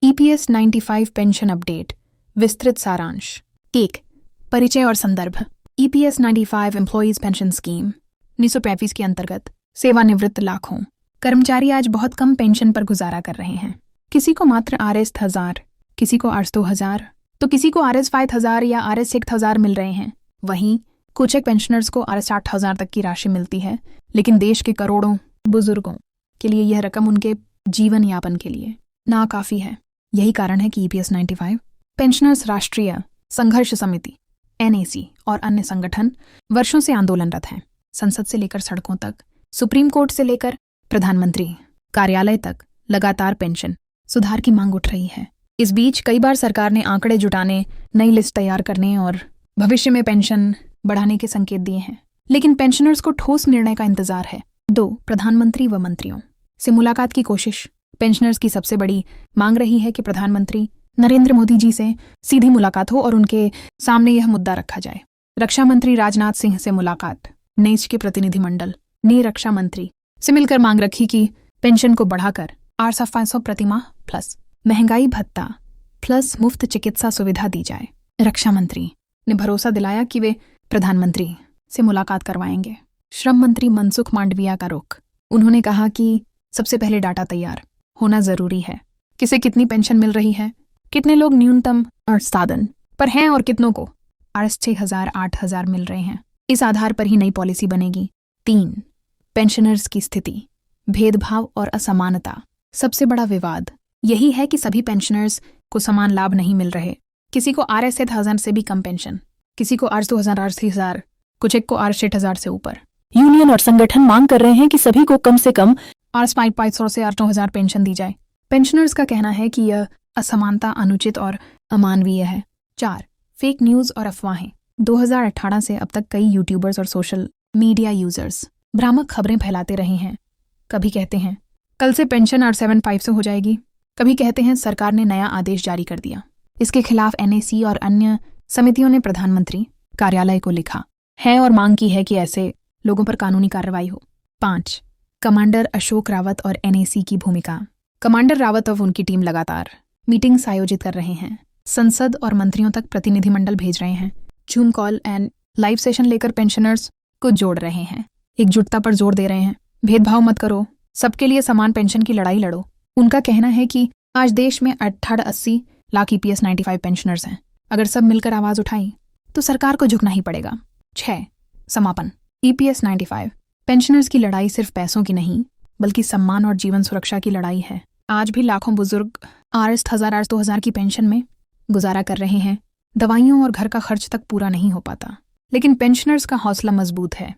EPS 95 pension update विस्तृत सारांश। 1. परिचय और संदर्भ। EPS 95 एम्प्लॉयज पेंशन स्कीम 1935 के अंतर्गत सेवानिवृत्त लाखों कर्मचारी आज बहुत कम पेंशन पर गुजारा कर रहे हैं। किसी को मात्र RS 1000, किसी को RS 2000, तो किसी को RS 5000 या RS 6000 मिल रहे हैं। वहीं कुछ एक पेंशनर्स को RS 8000 तक की राशि मिलती है, लेकिन देश के करोड़ों बुजुर्गों के लिए यह रकम उनके जीवन यापन के लिए नाकाफी है। यही कारण है कि EPS 95 पेंशनर्स राष्ट्रीय संघर्ष समिति NAC और अन्य संगठन वर्षों से आंदोलनरत हैं। संसद से लेकर सड़कों तक, सुप्रीम कोर्ट से लेकर प्रधानमंत्री कार्यालय तक लगातार पेंशन सुधार की मांग उठ रही है। इस बीच कई बार सरकार ने आंकड़े जुटाने, नई लिस्ट तैयार करने और भविष्य में पेंशन बढ़ाने के संकेत दिए हैं, लेकिन पेंशनर्स को ठोस निर्णय का इंतजार है। 2. प्रधानमंत्री व मंत्रियों से मुलाकात की कोशिश। पेंशनर्स की सबसे बड़ी मांग रही है कि प्रधानमंत्री नरेंद्र मोदी जी से सीधी मुलाकात हो और उनके सामने यह मुद्दा रखा जाए। रक्षा मंत्री राजनाथ सिंह से मुलाकात। नेच के प्रतिनिधिमंडल ने रक्षा मंत्री से मिलकर मांग रखी कि पेंशन को बढ़ाकर 800 प्रतिमाह प्लस महंगाई भत्ता प्लस मुफ्त चिकित्सा सुविधा दी जाए। रक्षा मंत्री ने भरोसा दिलाया कि वे प्रधानमंत्री से मुलाकात करवाएंगे। श्रम मंत्री मनसुख मांडविया का रुख। उन्होंने कहा कि सबसे पहले डाटा तैयार होना जरूरी है। किसे कितनी पेंशन मिल रही है, कितने लोग न्यूनतम और साधन पर हैं और कितनों को RS 6000 8000 मिल रहे हैं। इस आधार पर ही नई पॉलिसी बनेगी। 3. पेंशनर्स की स्थिति, भेदभाव और असमानता। सबसे बड़ा विवाद यही है कि सभी पेंशनर्स को समान लाभ नहीं मिल रहे। किसी को RS 1000 से भी कम पेंशन, किसी को RS 2000 RS 3000, कुछ एक को RS 6000 से ऊपर। यूनियन और संगठन मांग कर रहे हैं कि सभी को कम से कम RS 500 से RS 9000 पेंशन दी जाए। पेंशनर्स का कहना है कि यह असमानता अनुचित और अमानवीय है। 4. फेक न्यूज़ और अफवाहें। 2018 से अब तक कई यूट्यूबर्स और सोशल मीडिया यूजर्स भ्रामक खबरें फैलाते रहे हैं। कभी कहते हैं कल से पेंशन RS 75 से हो जाएगी, कभी कहते हैं सरकार ने नया आदेश जारी कर दिया। इसके खिलाफ NAC और अन्य समितियों ने प्रधानमंत्री कार्यालय को लिखा है और मांग की है कि ऐसे लोगों पर कानूनी कार्रवाई हो। 5. कमांडर अशोक रावत और NAC की भूमिका। कमांडर रावत और उनकी टीम लगातार मीटिंग्स आयोजित कर रहे हैं, संसद और मंत्रियों तक प्रतिनिधिमंडल भेज रहे हैं, zoom call and live session लेकर पेंशनर्स को जोड़ रहे हैं, एकजुटता पर जोर दे रहे हैं। भेदभाव मत करो, सबके लिए समान पेंशन की लड़ाई लड़ो। उनका कहना है कि आज देश में 80 लाख EPS 95 पेंशनर्स हैं। अगर सब मिलकर आवाज उठाई तो सरकार को झुकना ही पड़ेगा। 6. समापन। EPS 95 पेंशनर्स की लड़ाई सिर्फ पैसों की नहीं, बल्कि सम्मान और जीवन सुरक्षा की लड़ाई है। आज भी लाखों बुजुर्ग RS 1000 RS 2000 की पेंशन में गुजारा कर रहे हैं। दवाइयों और घर का खर्च तक पूरा नहीं हो पाता, लेकिन पेंशनर्स का हौसला मजबूत है।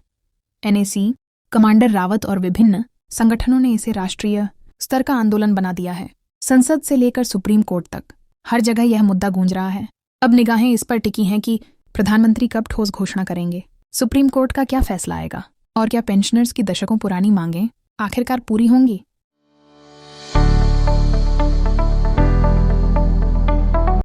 NAC, कमांडर रावत और विभिन्न संगठनों ने इसे राष्ट्रीय स्तर का आंदोलन बना दिया है। संसद से लेकर सुप्रीम कोर्ट तक हर जगह यह मुद्दा गूंज रहा है। अब निगाहें इस पर टिकी हैं कि प्रधानमंत्री कब ठोस घोषणा करेंगे, सुप्रीम कोर्ट का क्या फैसला आएगा और क्या पेंशनर्स की दशकों पुरानी मांगें आखिरकार पूरी होंगी।